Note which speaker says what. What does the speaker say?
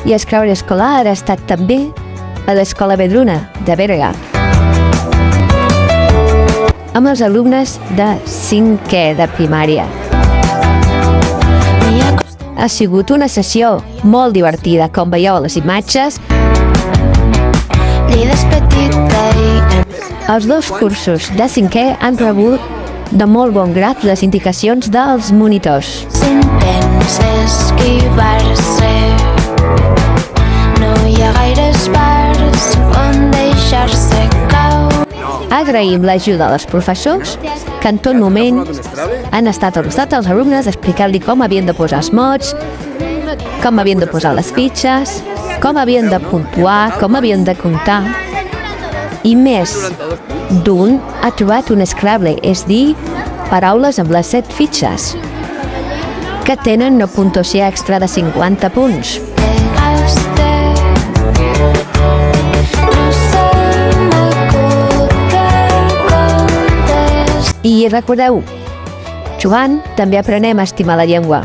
Speaker 1: i escriure escolar ha estat també a l'Escola Vedruna de Berga, amb els alumnes de 5è de primària. Ha sigut una sessió molt divertida, com veieu a les imatges. Els dos cursos de 5è han rebut de molt bon grat les indicacions dels monitors. No hi ha gaires parts on deixar-se caure. Agraïm l'ajuda dels professors que en tot moment han estat al costat dels alumnes explicant-li com havien de posar els mots, com havien de posar les fitxes, com havien de puntuar, com havien de comptar. I més d'un ha trobat un Scrabble, és dir, paraules amb les 7 fitxes, que tenen una puntuació extra de 50 punts. I recordeu, jugant també aprenem a estimar la llengua.